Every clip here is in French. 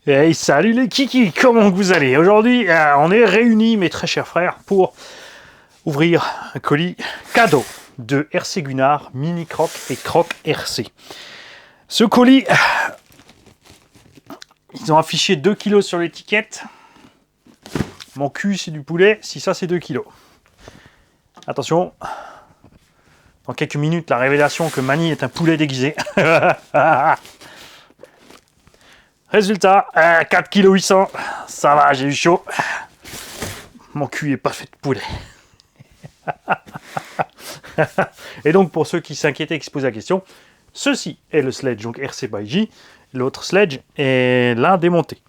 Hey, salut les kikis, comment vous allez? Aujourd'hui, on est réunis, mes très chers frères, pour ouvrir un colis cadeau de RC Gunnar, Mini Croc et Croc RC. Ce colis, ils ont affiché 2 kilos sur l'étiquette. Mon cul, c'est du poulet, si ça, c'est 2 kilos. Attention, dans quelques minutes, la révélation que Mani est un poulet déguisé. Résultat, 4 kg 800, ça va, j'ai eu chaud. Mon cul est pas fait de poulet. Et donc, pour ceux qui s'inquiétaient, qui se posent la question, ceci est le sledge, donc RC by J. L'autre sledge est là démonté.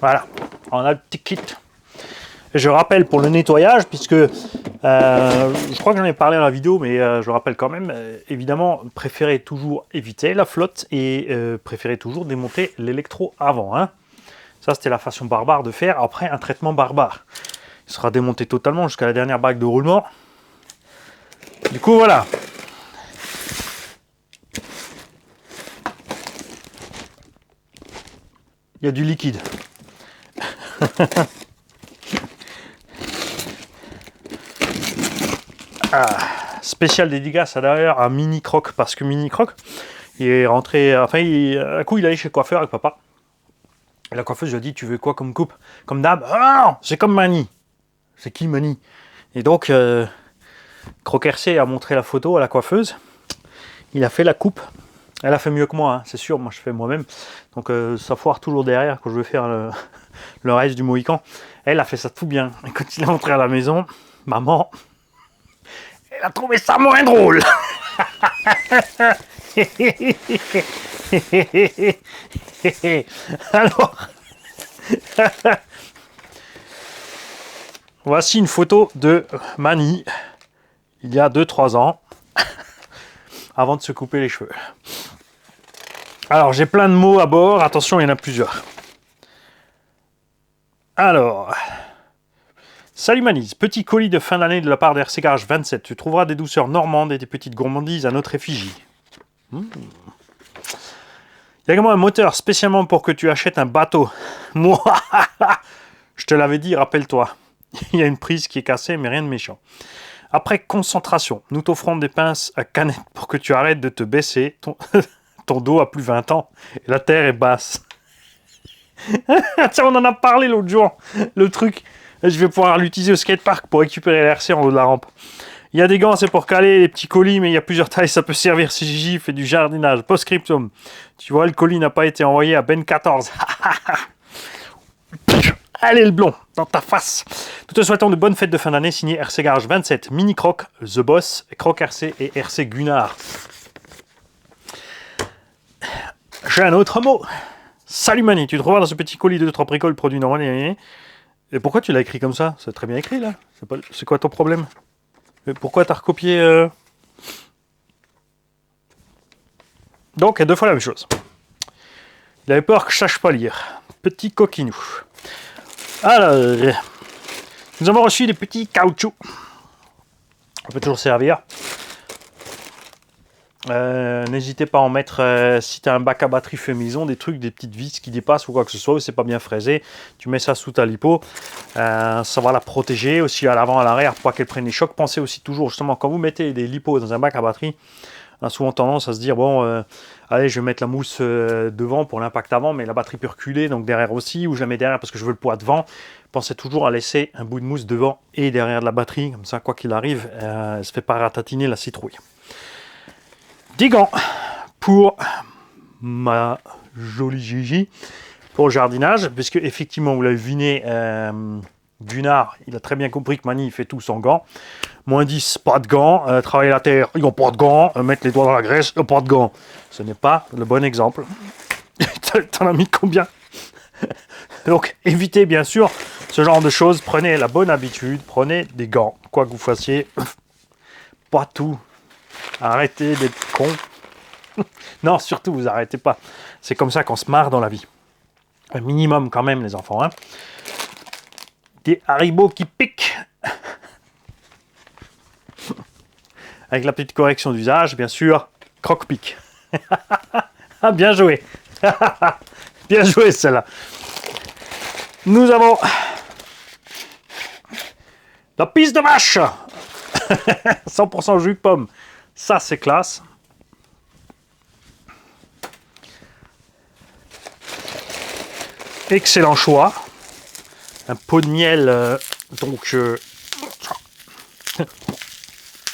Voilà, on a le petit kit. Je rappelle pour le nettoyage, puisque je crois que j'en ai parlé dans la vidéo, mais je rappelle quand même, évidemment, préférez toujours éviter la flotte et préférez toujours démonter l'électro avant. Hein. Ça, c'était la façon barbare de faire après un traitement barbare. Il sera démonté totalement jusqu'à la dernière bague de roulement. Du coup, voilà. Il y a du liquide. Spécial dédicace à d'ailleurs à Mini Croc, parce que Mini Croc, il est rentré, enfin, un coup il allait chez le coiffeur avec papa. Et la coiffeuse lui a dit, tu veux quoi comme coupe? Comme d'hab? Ah non, c'est comme Mani. C'est qui Mani? Et donc, Croc RC a montré la photo à la coiffeuse. Il a fait la coupe. Elle a fait mieux que moi, hein, c'est sûr, moi je fais moi-même. Donc ça foire toujours derrière quand je veux faire le reste du Mohican. Elle a fait ça tout bien. Et quand il est rentré à la maison, maman, elle a trouvé ça moins drôle. Alors, voici une photo de Mani, il y a 2-3 ans, avant de se couper les cheveux. Alors, j'ai plein de mots à bord, attention, il y en a plusieurs. Alors, salut Manise, petit colis de fin d'année de la part d'RC Garage 27. Tu trouveras des douceurs normandes et des petites gourmandises à notre effigie. Il y a également un moteur spécialement pour que tu achètes un bateau. Moi, je te l'avais dit, rappelle-toi. Il y a une prise qui est cassée, mais rien de méchant. Après concentration, nous t'offrons des pinces à canette pour que tu arrêtes de te baisser. Ton dos a plus 20 ans et la terre est basse. Tiens, on en a parlé l'autre jour. Le truc, je vais pouvoir l'utiliser au skatepark pour récupérer l'RC en haut de la rampe. Il y a des gants, c'est pour caler les petits colis, mais il y a plusieurs tailles, ça peut servir si Gigi fait du jardinage. Post-scriptum. Tu vois, le colis n'a pas été envoyé à Ben 14. Allez le blond, dans ta face. Nous te souhaitons de bonnes fêtes de fin d'année, signé RC Garage 27, Mini Croc, The Boss, Croc RC et RC Gunnar. J'ai un autre mot. Salut Mani, tu te trouves dans ce petit colis de 2-3 bricoles produits normalement. Et pourquoi tu l'as écrit comme ça? C'est très bien écrit là. C'est quoi ton problème? Et pourquoi t'as recopié Donc, il y a 2 fois la même chose. Il avait peur que je sache pas lire. Petit coquinou. Alors, nous avons reçu des petits caoutchoucs. On peut toujours servir. N'hésitez pas à en mettre si tu as un bac à batterie fait maison, des trucs, des petites vis qui dépassent ou quoi que ce soit, c'est pas bien fraisé, tu mets ça sous ta lipo, ça va la protéger aussi à l'avant, à l'arrière pour pas qu'elle prenne des chocs. Pensez aussi toujours justement quand vous mettez des lipos dans un bac à batterie, on a souvent tendance à se dire bon allez je vais mettre la mousse devant pour l'impact avant, mais la batterie peut reculer donc derrière aussi, ou je la mets derrière parce que je veux le poids devant. Pensez toujours à laisser un bout de mousse devant et derrière de la batterie, comme ça quoi qu'il arrive, elle se fait pas ratatiner la citrouille. Des gants pour ma jolie Gigi pour le jardinage, puisque effectivement vous l'avez deviné, Gunnar il a très bien compris que Mani il fait tout sans gants. Moins 10, pas de gants, travailler la terre, ils n'ont pas de gants, mettre les doigts dans la graisse, ils n'ont pas de gants. Ce n'est pas le bon exemple. T'en as mis combien? Donc évitez bien sûr ce genre de choses, prenez la bonne habitude, prenez des gants, quoi que vous fassiez, pas tout. Arrêtez d'être con. Non, surtout, vous arrêtez pas. C'est comme ça qu'on se marre dans la vie. Un minimum quand même, les enfants. Hein. Des haribots qui piquent. Avec la petite correction d'usage, bien sûr. Croque-pique. Ah, bien joué. Bien joué, celle-là. Nous avons la pisse de vache. 100% jus de pomme. Ça, c'est classe. Excellent choix. Un pot de miel,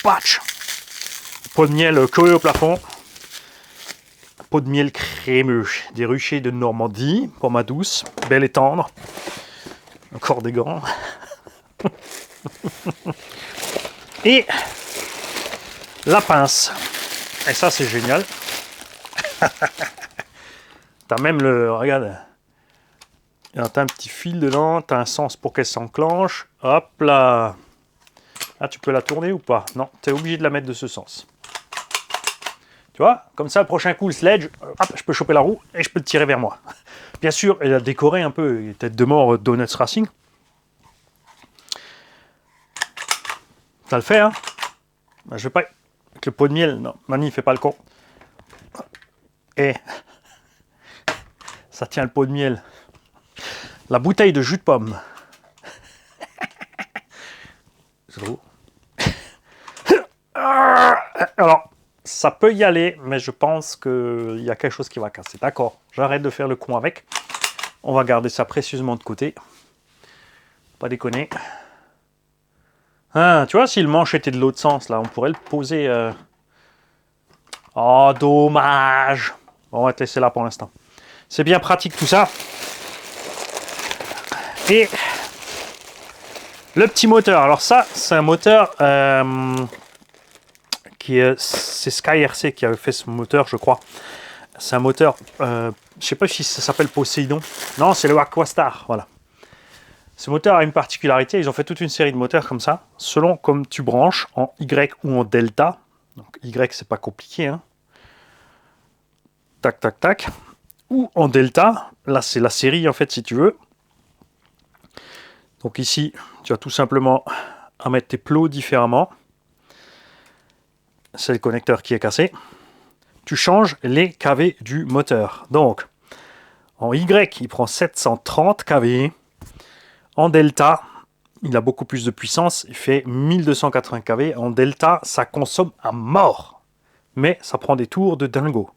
patch. Pot de miel collé au plafond. Un pot de miel crémeux. Des ruchers de Normandie pour ma douce. Belle et tendre. Encore des gants. Et la pince. Et ça, c'est génial. T'as même le... Regarde. T'as un petit fil dedans. T'as un sens pour qu'elle s'enclenche. Hop là. Ah, tu peux la tourner ou pas? Non, t'es obligé de la mettre de ce sens. Tu vois? Comme ça, le prochain coup, le sledge, hop, je peux choper la roue et je peux le tirer vers moi. Bien sûr, elle a décoré un peu. Tête de mort Donuts Racing. Ça le fait, hein? Ben, je vais pas... Avec le pot de miel, non. Mani, fait pas le con. Et... Ça tient le pot de miel. La bouteille de jus de pomme. C'est trop. Alors, ça peut y aller, mais je pense qu'il y a quelque chose qui va casser. D'accord, j'arrête de faire le con avec. On va garder ça précieusement de côté. Pas déconner. Ah, tu vois, si le manche était de l'autre sens, là, on pourrait le poser... Oh, dommage. Bon, on va te laisser là pour l'instant. C'est bien pratique tout ça. Et le petit moteur. Alors ça, c'est un moteur c'est Sky RC qui avait fait ce moteur, je crois. C'est un moteur, je sais pas si ça s'appelle Poséidon. Non, c'est le Aquastar, voilà. Ce moteur a une particularité, ils ont fait toute une série de moteurs comme ça, selon comme tu branches, en Y ou en delta. Donc Y, c'est pas compliqué, hein. Tac, tac, tac. Ou en delta, là c'est la série en fait si tu veux. Donc ici, tu as tout simplement à mettre tes plots différemment. C'est le connecteur qui est cassé. Tu changes les kV du moteur. Donc, en Y, il prend 730 kV. En delta, il a beaucoup plus de puissance. Il fait 1280 kV. En delta, ça consomme à mort. Mais ça prend des tours de dingo.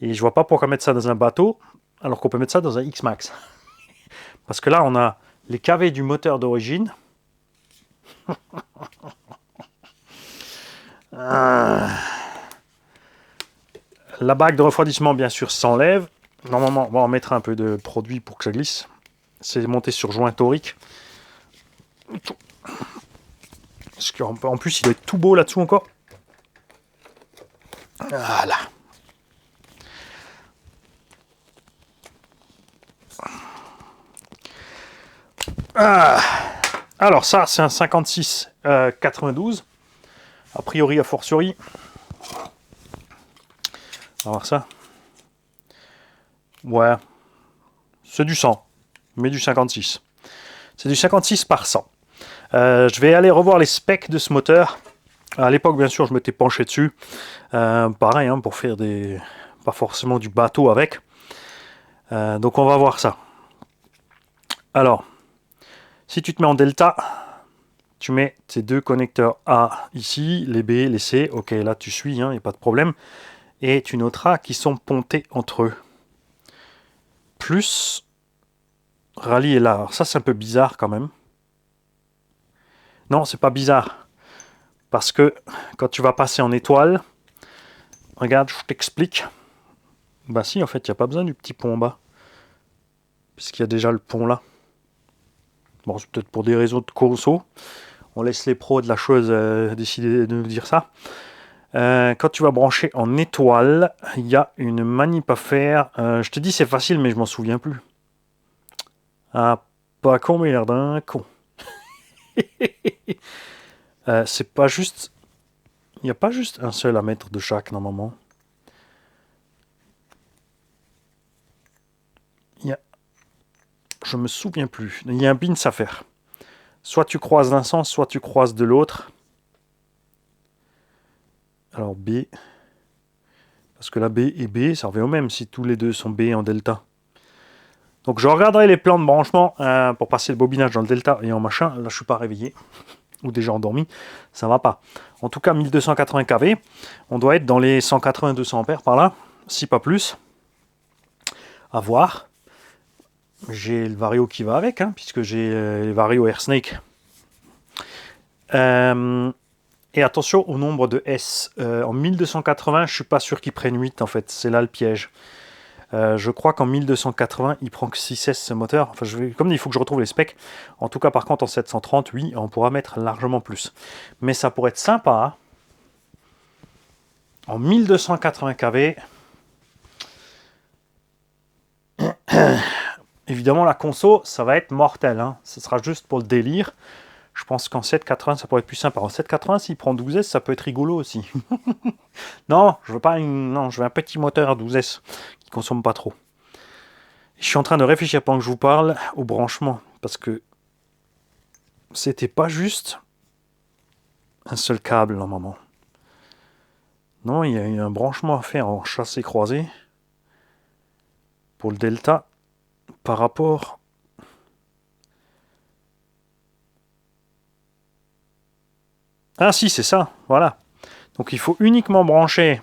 Et je vois pas pourquoi mettre ça dans un bateau, alors qu'on peut mettre ça dans un X-Max. Parce que là, on a les kV du moteur d'origine. La bague de refroidissement, bien sûr, s'enlève. Normalement, on va en mettre un peu de produit pour que ça glisse. C'est monté sur joint torique. Parce qu'en plus, il doit être tout beau là-dessous encore. Voilà. Ah. Alors ça, c'est un 56 92. A priori, a fortiori. On va voir ça. Ouais. C'est du 100. Mais du 56. C'est du 56 par 100. Je vais aller revoir les specs de ce moteur. À l'époque, bien sûr, je m'étais penché dessus. Pareil, hein, pour faire des... Pas forcément du bateau avec. Donc on va voir ça. Alors, si tu te mets en delta, tu mets tes deux connecteurs A ici, les B, les C. Ok, là tu suis, il n'y a pas de problème. Et tu noteras qu'ils sont pontés entre eux. Plus rallye est là. Alors ça, c'est un peu bizarre quand même. Non, c'est pas bizarre. Parce que quand tu vas passer en étoile, regarde, je t'explique. Bah si, en fait, il n'y a pas besoin du petit pont en bas. Puisqu'il y a déjà le pont là. Bon, c'est peut-être pour des raisons de conso. On laisse les pros de la chose décider de nous dire ça. Quand tu vas brancher en étoile, il y a une manip à faire. Je te dis c'est facile, mais je m'en souviens plus. Ah, pas con, mais l'air d'un con. C'est pas juste... Il n'y a pas juste un seul à mettre de chaque, normalement. Je me souviens plus. Il y a un pins à faire. Soit tu croises d'un sens, soit tu croises de l'autre. Alors B. Parce que la B et B, ça revient au même si tous les deux sont B en delta. Donc je regarderai les plans de branchement pour passer le bobinage dans le delta et en machin. Là, je suis pas réveillé ou déjà endormi. Ça va pas. En tout cas, 1280 kV. On doit être dans les 180-200 ampères par là, si pas plus. À voir. J'ai le Vario qui va avec, hein, puisque j'ai les Vario AirSnake. Et attention au nombre de S. En 1280, je suis pas sûr qu'ils prennent 8 en fait. C'est là le piège. Je crois qu'en 1280, il prend que 6 S ce moteur. Enfin, comme il faut que je retrouve les specs. En tout cas, par contre, en 730, oui, on pourra mettre largement plus. Mais ça pourrait être sympa. Hein. En 1280 kV. Évidemment, la conso, ça va être mortel. Hein. Ce sera juste pour le délire. Je pense qu'en 780, ça pourrait être plus sympa. En 780, s'il prend 12S, ça peut être rigolo aussi. Non, je veux pas non, je veux un petit moteur à 12S qui consomme pas trop. Je suis en train de réfléchir pendant que je vous parle au branchement parce que c'était pas juste un seul câble normalement. Non, il y a eu un branchement à faire en chassé croisé pour le delta par rapport. Ah si, c'est ça, voilà. Donc il faut uniquement brancher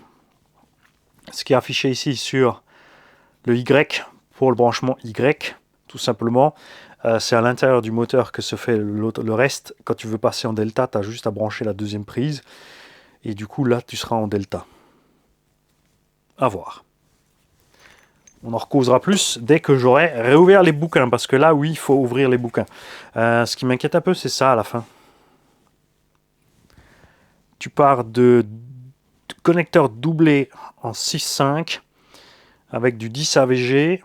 ce qui est affiché ici sur le Y pour le branchement Y, tout simplement. C'est à l'intérieur du moteur que se fait le reste. Quand tu veux passer en delta, tu as juste à brancher la deuxième prise. Et du coup, là, tu seras en delta. À voir. On en recausera plus dès que j'aurai réouvert les bouquins. Parce que là, oui, il faut ouvrir les bouquins. Ce qui m'inquiète un peu, c'est ça à la fin. Tu pars de connecteur doublé en 6.5 avec du 10 AVG.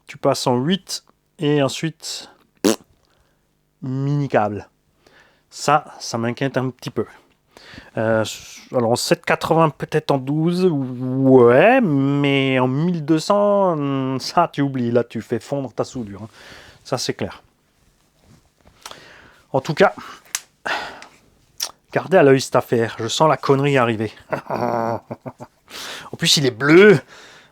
Tu passes en 8 et ensuite mini câble. Ça m'inquiète un petit peu. Alors en 780 peut-être en 12, ouais, mais en 1200, ça tu oublies, là tu fais fondre ta soudure. Hein. Ça c'est clair. En tout cas, gardez à l'œil cette affaire, je sens la connerie arriver. En plus il est bleu.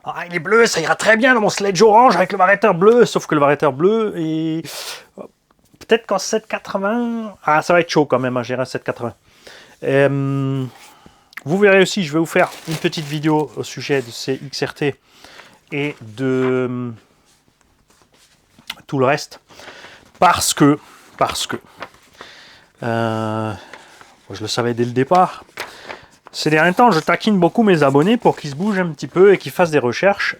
Ah, il est bleu, ça ira très bien dans mon sledge orange avec le variateur bleu, sauf que le variateur bleu est... Peut-être qu'en 780... Ah, ça va être chaud quand même à gérer un 780. Vous verrez aussi, je vais vous faire une petite vidéo au sujet de ces XRT et de tout le reste. Parce que je le savais dès le départ. Ces derniers temps, je taquine beaucoup mes abonnés pour qu'ils se bougent un petit peu et qu'ils fassent des recherches.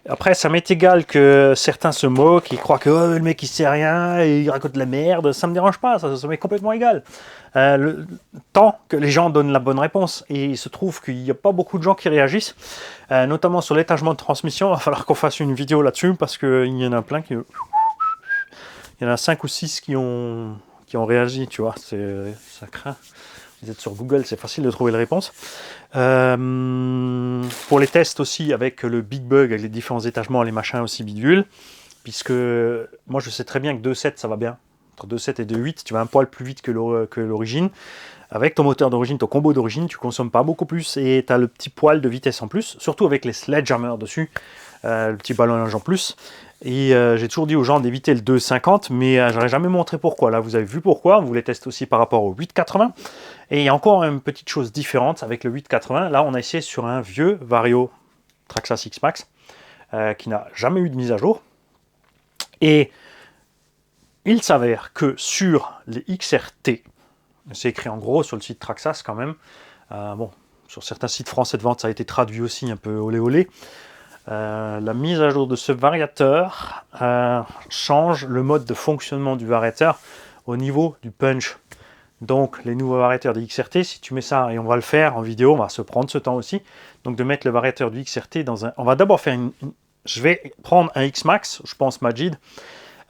Après, ça m'est égal que certains se moquent, ils croient que oh, le mec il sait rien, et il raconte de la merde. Ça me dérange pas, ça m'est complètement égal. Tant que les gens donnent la bonne réponse. Et il se trouve qu'il n'y a pas beaucoup de gens qui réagissent, notamment sur l'étagement de transmission. Il va falloir qu'on fasse une vidéo là-dessus parce qu'il y en a plein qui... Il y en a 5 ou 6 qui ont réagi, tu vois. Ça craint. Vous êtes sur Google, c'est facile de trouver les réponses. Pour les tests aussi, avec le Big Bug, avec les différents étagements, les machins aussi bidule, puisque moi je sais très bien que 2.7 ça va bien. Entre 2.7 et 2.8, tu vas un poil plus vite que l'origine. Avec ton moteur d'origine, ton combo d'origine, tu consommes pas beaucoup plus et tu as le petit poil de vitesse en plus, surtout avec les sledgehammers dessus, le petit ballonnage en plus. Et j'ai toujours dit aux gens d'éviter le 2.50, mais j'aurais jamais montré pourquoi. Là, vous avez vu pourquoi. On vous les teste aussi par rapport au 8.80. Et il y a encore une petite chose différente avec le 8.80. Là, on a essayé sur un vieux Vario Traxxas X-Max qui n'a jamais eu de mise à jour. Et il s'avère que sur les XRT, c'est écrit en gros sur le site Traxxas quand même, bon, sur certains sites français de vente, ça a été traduit aussi un peu olé olé. La mise à jour de ce variateur change le mode de fonctionnement du variateur au niveau du punch. Donc les nouveaux variateurs des XRT, si tu mets ça, et on va le faire en vidéo, on va se prendre ce temps aussi, donc de mettre le variateur du XRT dans un... On va d'abord faire je vais prendre un X-Max, je pense Majid,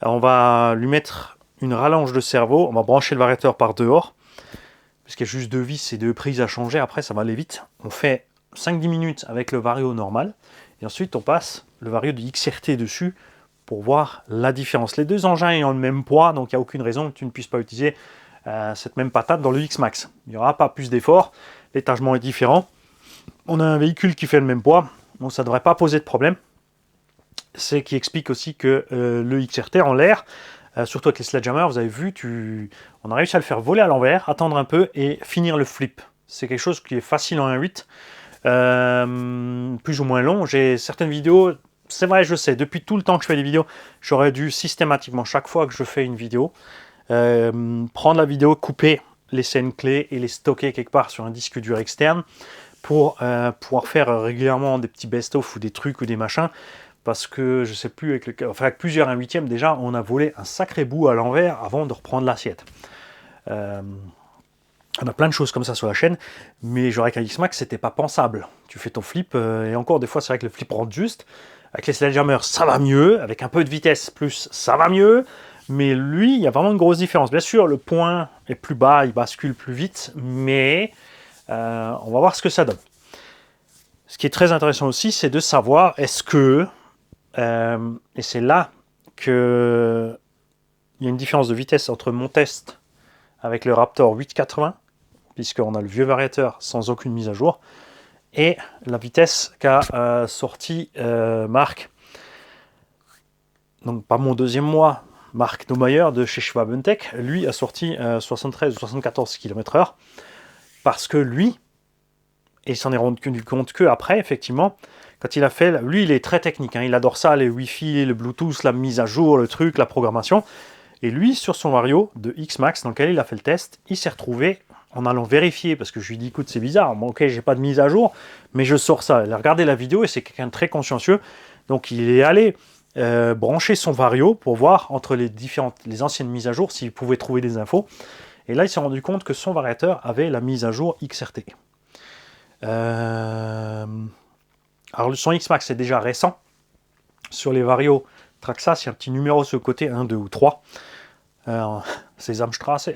on va lui mettre une rallonge de cerveau, on va brancher le variateur par dehors, parce qu'il y a juste 2 vis et 2 prises à changer, après ça va aller vite. On fait 5-10 minutes avec le Vario normal, et ensuite on passe le Vario du XRT dessus pour voir la différence. Les deux engins ayant le même poids, donc il n'y a aucune raison que tu ne puisses pas utiliser cette même patate dans le X-Max. Il n'y aura pas plus d'effort, l'étagement est différent, On a un véhicule qui fait le même poids, donc ça ne devrait pas poser de problème. C'est qui explique aussi que le XRT en l'air, surtout avec les Sledgehammer, vous avez vu, on a réussi à le faire voler à l'envers, attendre un peu et finir le flip. C'est quelque chose qui est facile en 1.8, plus ou moins long. J'ai certaines vidéos, c'est vrai, je sais, depuis tout le temps que je fais des vidéos, j'aurais dû systématiquement, chaque fois que je fais une vidéo, prendre la vidéo, couper les scènes clés et les stocker quelque part sur un disque dur externe pour pouvoir faire régulièrement des petits best-of ou des trucs ou des machins. Parce que je sais plus, avec plusieurs 1/8 déjà, on a volé un sacré bout à l'envers avant de reprendre l'assiette. On a plein de choses comme ça sur la chaîne, mais j'aurais qu'un X-Max, c'était pas pensable. Tu fais ton flip, et encore des fois, c'est vrai que le flip rentre juste. Avec les Sledgehammer, ça va mieux. Avec un peu de vitesse plus, ça va mieux. Mais lui, il y a vraiment une grosse différence. Bien sûr, le point est plus bas, il bascule plus vite, mais on va voir ce que ça donne. Ce qui est très intéressant aussi, c'est de savoir est-ce que, et c'est là qu'il y a une différence de vitesse entre mon test avec le Raptor 880, puisqu'on a le vieux variateur sans aucune mise à jour, et la vitesse qu'a sorti Marc, donc pas mon deuxième mois, Marc Neumayer de chez Schwabentech, lui a sorti 73 ou 74 km/h, parce que lui, et il s'en est rendu compte que après, effectivement, quand il a fait, lui il est très technique, hein, il adore ça, les Wi-Fi, le Bluetooth, la mise à jour, le truc, la programmation, et lui sur son Vario de X-Max dans lequel il a fait le test, il s'est retrouvé en allant vérifier, parce que je lui ai dit écoute c'est bizarre, bon, ok j'ai pas de mise à jour, mais je sors ça, il a regardé la vidéo et c'est quelqu'un de très consciencieux, donc il est allé brancher son Vario pour voir entre les anciennes mises à jour s'il pouvait trouver des infos, et là il s'est rendu compte que son variateur avait la mise à jour XRT. Alors son X-Max est déjà récent, sur les Vario Traxxas, il y a un petit numéro sur le côté, 1, 2 ou 3, Sesamstraße,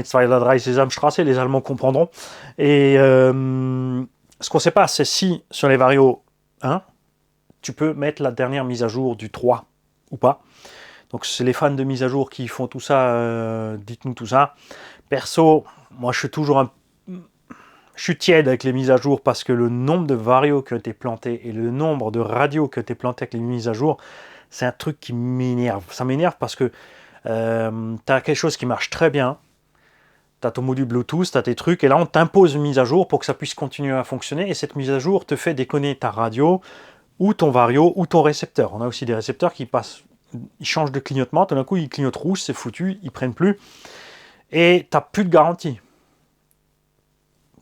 Sesamstraße, les Allemands comprendront. Et ce qu'on ne sait pas, c'est si sur les Vario 1, tu peux mettre la dernière mise à jour du 3 ou pas. Donc c'est les fans de mise à jour qui font tout ça, dites-nous tout ça. Perso, moi je suis tiède avec les mises à jour parce que le nombre de Vario qui ont été plantés et le nombre de radios qui ont été plantés avec les mises à jour, c'est un truc qui m'énerve. Ça m'énerve parce que tu as quelque chose qui marche très bien, tu as ton module Bluetooth, tu as tes trucs, et là on t'impose une mise à jour pour que ça puisse continuer à fonctionner, et cette mise à jour te fait déconner ta radio, ou ton Vario, ou ton récepteur. On a aussi des récepteurs qui passent, ils changent de clignotement, tout d'un coup ils clignotent rouge, c'est foutu, ils prennent plus, et tu n'as plus de garantie.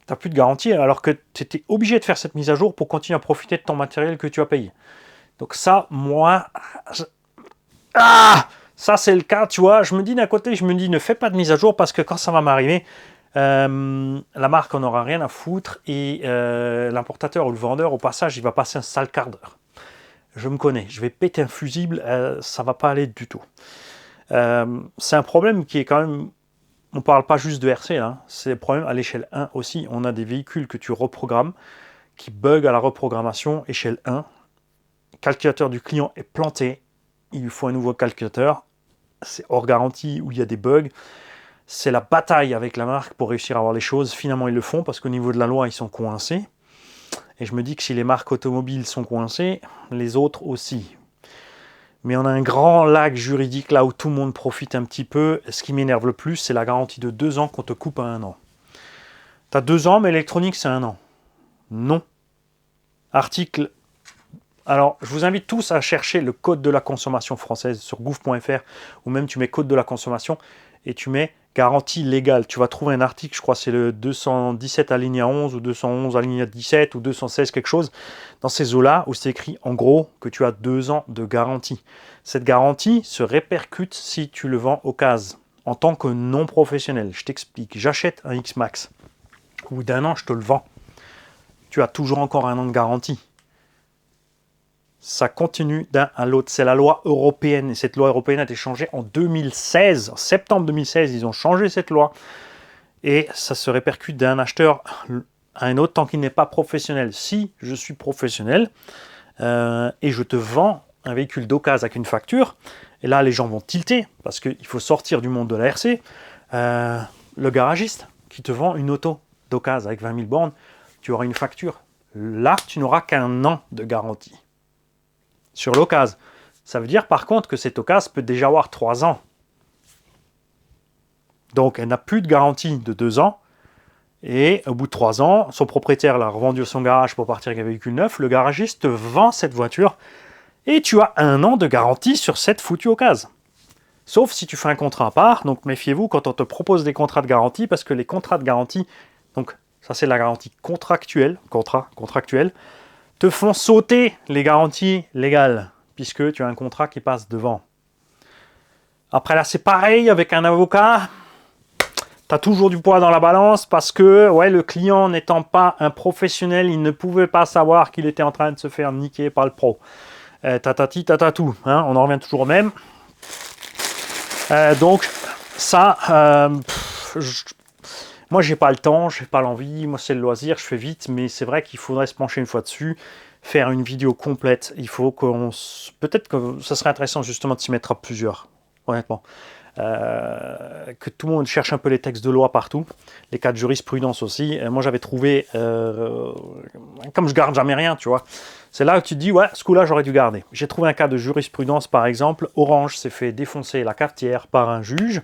Tu n'as plus de garantie alors que tu étais obligé de faire cette mise à jour pour continuer à profiter de ton matériel que tu as payé. Donc ça, moi... ça c'est le cas, tu vois, je me dis d'un côté, je me dis ne fais pas de mise à jour parce que quand ça va m'arriver, la marque en aura rien à foutre et l'importateur ou le vendeur au passage il va passer un sale quart d'heure. Je me connais, je vais péter un fusible, ça va pas aller du tout. C'est un problème qui est quand même, on parle pas juste de RC, hein, c'est un problème à l'échelle 1 aussi. On a des véhicules que tu reprogrammes, qui bug à la reprogrammation, échelle 1, calculateur du client est planté, il lui faut un nouveau calculateur, c'est hors garantie ou il y a des bugs, c'est la bataille avec la marque pour réussir à avoir les choses. Finalement ils le font parce qu'au niveau de la loi ils sont coincés, et je me dis que si les marques automobiles sont coincées, les autres aussi. Mais on a un grand lac juridique là où tout le monde profite un petit peu. Ce qui m'énerve le plus, c'est la garantie de 2 ans qu'on te coupe à 1 an. Tu as 2 ans, mais l'électronique c'est 1 an. Non. Article. Alors, je vous invite tous à chercher le code de la consommation française sur gouv.fr, ou même tu mets code de la consommation et tu mets garantie légale. Tu vas trouver un article, je crois que c'est le 217 alinéa 11 ou 211 alinéa 17 ou 216 quelque chose, dans ces eaux-là, où c'est écrit en gros que tu as 2 ans de garantie. Cette garantie se répercute si tu le vends au cas en tant que non professionnel. Je t'explique, j'achète un X-Max, au bout d'1 an je te le vends. Tu as toujours encore 1 an de garantie. Ça continue d'un à l'autre. C'est la loi européenne. Et cette loi européenne a été changée en 2016. En septembre 2016, ils ont changé cette loi. Et ça se répercute d'un acheteur à un autre tant qu'il n'est pas professionnel. Si je suis professionnel et je te vends un véhicule d'occasion avec une facture, et là les gens vont tilter parce qu'il faut sortir du monde de la RC, le garagiste qui te vend une auto d'occasion avec 20 000 bornes, tu auras une facture. Là, tu n'auras qu'un an de garantie sur l'occasion. Ça veut dire par contre que cette occasion peut déjà avoir 3 ans. Donc, elle n'a plus de garantie de 2 ans. Et au bout de 3 ans, son propriétaire l'a revendu à son garage pour partir avec un véhicule neuf. Le garagiste te vend cette voiture et tu as 1 an de garantie sur cette foutue occasion. Sauf si tu fais un contrat à part. Donc, méfiez-vous quand on te propose des contrats de garantie parce que les contrats de garantie, donc ça c'est la garantie contractuelle, contractuelle, te font sauter les garanties légales puisque tu as un contrat qui passe devant. Après là, c'est pareil avec un avocat. Tu as toujours du poids dans la balance parce que ouais, le client n'étant pas un professionnel, il ne pouvait pas savoir qu'il était en train de se faire niquer par le pro. Tatati, tatatou, hein, on en revient toujours au même. Donc ça, moi j'ai pas le temps, j'ai pas l'envie, moi c'est le loisir, je fais vite, mais c'est vrai qu'il faudrait se pencher une fois dessus, faire une vidéo complète. Il faut qu'on... Peut-être que ça serait intéressant justement de s'y mettre à plusieurs, honnêtement. Que tout le monde cherche un peu les textes de loi partout, les cas de jurisprudence aussi. Moi j'avais trouvé, comme je garde jamais rien, tu vois, c'est là où tu te dis, ouais, ce coup-là j'aurais dû garder. J'ai trouvé un cas de jurisprudence par exemple, Orange s'est fait défoncer la cafetière par un juge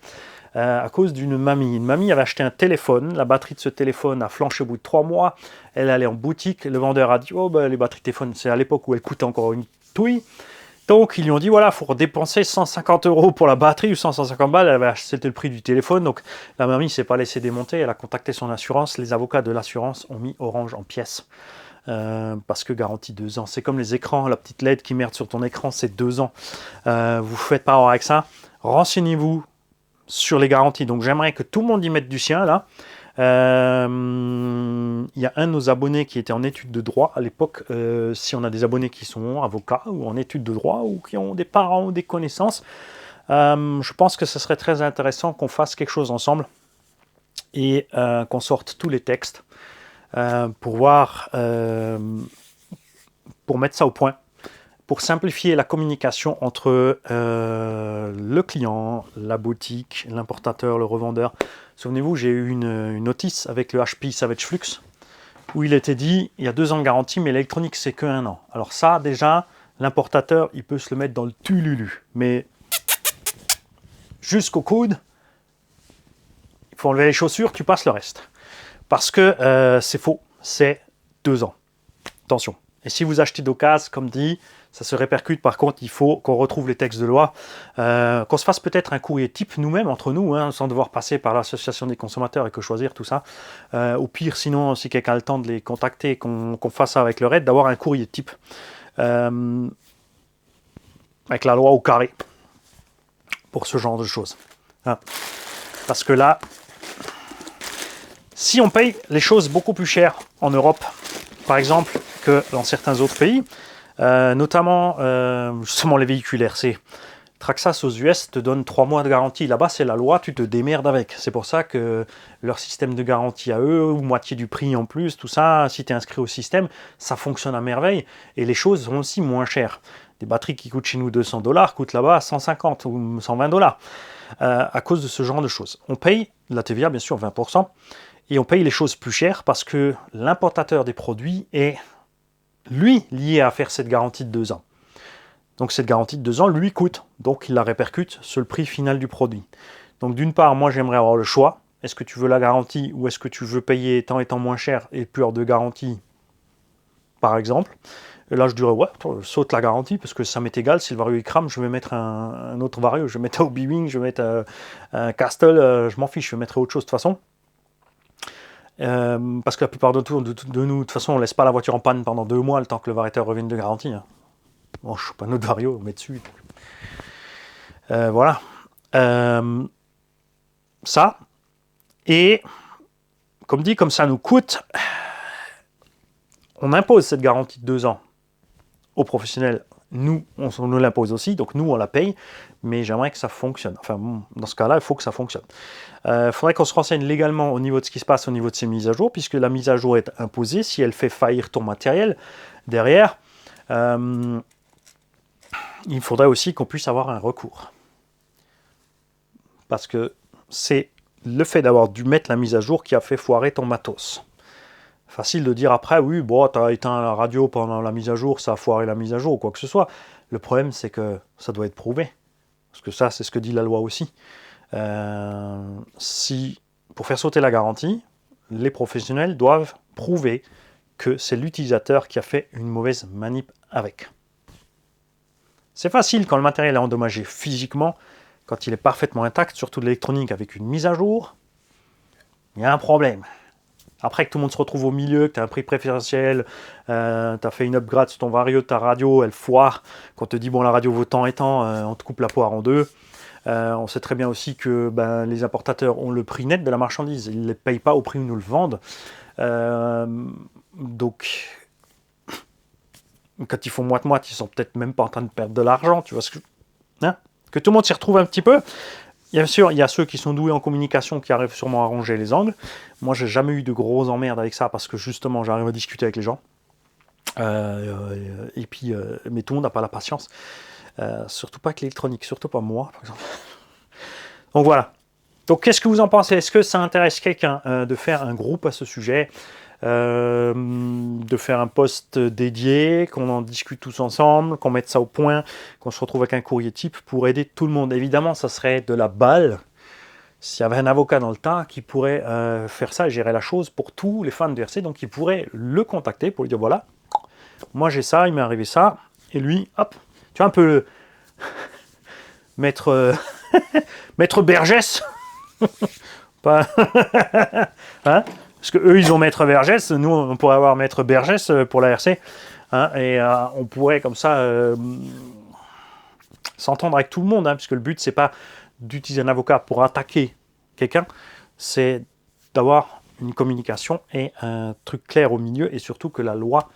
à cause d'une mamie. Une mamie avait acheté un téléphone, la batterie de ce téléphone a flanché au bout de 3 mois, elle allait en boutique, le vendeur a dit, oh ben les batteries de téléphone, c'est à l'époque où elles coûtaient encore une touille. Donc, ils lui ont dit, voilà, il faut dépenser 150 € pour la batterie ou 150 balles. C'était le prix du téléphone. Donc, la mamie ne s'est pas laissée démonter. Elle a contacté son assurance. Les avocats de l'assurance ont mis Orange en pièces. Parce que garantie 2 ans. C'est comme les écrans. La petite LED qui merde sur ton écran, c'est 2 ans. Vous ne faites pas avoir avec ça. Renseignez-vous sur les garanties. Donc, j'aimerais que tout le monde y mette du sien, là. Il y a un de nos abonnés qui était en études de droit à l'époque. Si on a des abonnés qui sont avocats ou en études de droit ou qui ont des parents ou des connaissances, je pense que ce serait très intéressant qu'on fasse quelque chose ensemble et qu'on sorte tous les textes pour voir, pour mettre ça au point, pour simplifier la communication entre le client, la boutique, l'importateur, le revendeur. Souvenez-vous, j'ai eu une notice avec le HP Savage Flux où il était dit, il y a 2 ans de garantie, mais l'électronique, c'est que 1 an. Alors ça, déjà, l'importateur, il peut se le mettre dans le tululu. Mais jusqu'au coude, il faut enlever les chaussures, tu passes le reste. Parce que c'est faux, c'est 2 ans. Attention. Et si vous achetez d'occasion, comme dit, ça se répercute. Par contre, il faut qu'on retrouve les textes de loi, qu'on se fasse peut-être un courrier type nous-mêmes, entre nous, hein, sans devoir passer par l'association des consommateurs et que choisir tout ça. Au pire, sinon, si quelqu'un a le temps de les contacter, qu'on fasse ça avec le RAID, d'avoir un courrier type. Avec la loi au carré. Pour ce genre de choses. Hein. Parce que là, si on paye les choses beaucoup plus chères en Europe, par exemple, que dans certains autres pays, notamment justement les véhicules RC. Traxas aux US te donne 3 mois de garantie. Là-bas, c'est la loi, tu te démerdes avec. C'est pour ça que leur système de garantie à eux, ou moitié du prix en plus, tout ça, si tu es inscrit au système, ça fonctionne à merveille. Et les choses sont aussi moins chères. Des batteries qui coûtent chez nous 200 $ coûtent là-bas 150 ou 120 $. À cause de ce genre de choses. On paye la TVA, bien sûr, 20%. Et on paye les choses plus chères parce que l'importateur des produits est, lui, lié à faire cette garantie de 2 ans. Donc cette garantie de 2 ans lui coûte, donc il la répercute sur le prix final du produit. Donc d'une part, moi j'aimerais avoir le choix. Est-ce que tu veux la garantie ou est-ce que tu veux payer tant et tant moins cher et plus hors de garantie, par exemple. Et là je dirais, ouais, saute la garantie parce que ça m'est égal. Si le vario il crame, je vais mettre un autre vario. Je vais mettre un Hobby-Wing, je vais mettre un Castle, je m'en fiche, je vais mettre autre chose de toute façon. Parce que la plupart de nous, de toute façon, on laisse pas la voiture en panne pendant 2 mois le temps que le variateur revienne de garantie. Hein. Bon, je ne suis pas notre vario, on met dessus. Voilà. Ça. Et, comme dit, comme ça nous coûte, on impose cette garantie de 2 ans aux professionnels. Nous, on nous l'impose aussi, donc nous, on la paye, mais j'aimerais que ça fonctionne. Enfin, bon, dans ce cas-là, il faut que ça fonctionne. Il faudrait qu'on se renseigne légalement au niveau de ce qui se passe au niveau de ces mises à jour, puisque la mise à jour est imposée. Si elle fait faillir ton matériel, derrière, il faudrait aussi qu'on puisse avoir un recours. Parce que c'est le fait d'avoir dû mettre la mise à jour qui a fait foirer ton matos. Facile de dire après, oui, bon, tu as éteint la radio pendant la mise à jour, ça a foiré la mise à jour ou quoi que ce soit. Le problème, c'est que ça doit être prouvé. Parce que ça, c'est ce que dit la loi aussi. Pour faire sauter la garantie, les professionnels doivent prouver que c'est l'utilisateur qui a fait une mauvaise manip avec. C'est facile quand le matériel est endommagé physiquement, quand il est parfaitement intact, surtout de l'électronique avec une mise à jour, il y a un problème. Après que tout le monde se retrouve au milieu, que tu as un prix préférentiel, tu as fait une upgrade sur ton vario de ta radio, elle foire, qu'on te dit bon la radio vaut tant et tant, on te coupe la poire en deux. On sait très bien aussi que les importateurs ont le prix net de la marchandise, ils ne les payent pas au prix où ils nous le vendent. Donc, quand ils font moite-moite, ils sont peut-être même pas en train de perdre de l'argent, tu vois ce que... Hein, que tout le monde s'y retrouve un petit peu. Bien sûr, il y a ceux qui sont doués en communication qui arrivent sûrement à ranger les angles. Moi, j'ai jamais eu de grosses emmerdes avec ça parce que justement, j'arrive à discuter avec les gens. Et puis, mais tout le monde n'a pas la patience. Surtout pas avec l'électronique, surtout pas moi, par exemple. Donc voilà. Donc, qu'est-ce que vous en pensez? Est-ce que ça intéresse quelqu'un de faire un groupe à ce sujet, de faire un post dédié, qu'on en discute tous ensemble, qu'on mette ça au point, qu'on se retrouve avec un courrier type pour aider tout le monde? Évidemment, ça serait de la balle s'il y avait un avocat dans le tas qui pourrait faire ça et gérer la chose pour tous les fans de RC. Donc, il pourrait le contacter pour lui dire voilà, moi j'ai ça, il m'est arrivé ça, et lui, hop, tu vois un peu maître maître Bergès. Pas hein, parce que eux ils ont maître Vergès, nous on pourrait avoir maître Bergès pour la RC, hein, et on pourrait comme ça s'entendre avec tout le monde, hein, parce que le but c'est pas d'utiliser un avocat pour attaquer quelqu'un, c'est d'avoir une communication et un truc clair au milieu, et surtout que la loi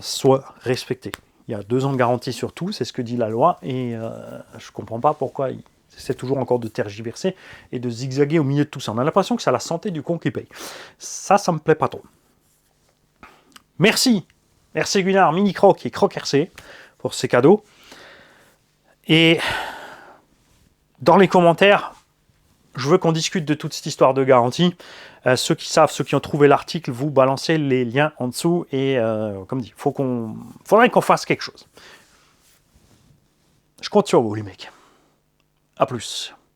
soit respectée. Il y a 2 ans de garantie sur tout, c'est ce que dit la loi, et je comprends pas pourquoi c'est toujours encore de tergiverser et de zigzaguer au milieu de tout ça. On a l'impression que c'est la santé du con qui paye. Ça me plaît pas trop. Merci. RC Gunnar, Mini Croc et Croc RC pour ces cadeaux. Et dans les commentaires, je veux qu'on discute de toute cette histoire de garantie. Ceux qui savent, ceux qui ont trouvé l'article, vous balancez les liens en dessous. Et comme dit, faudrait qu'on fasse quelque chose. Je compte sur vous, les mecs. A plus.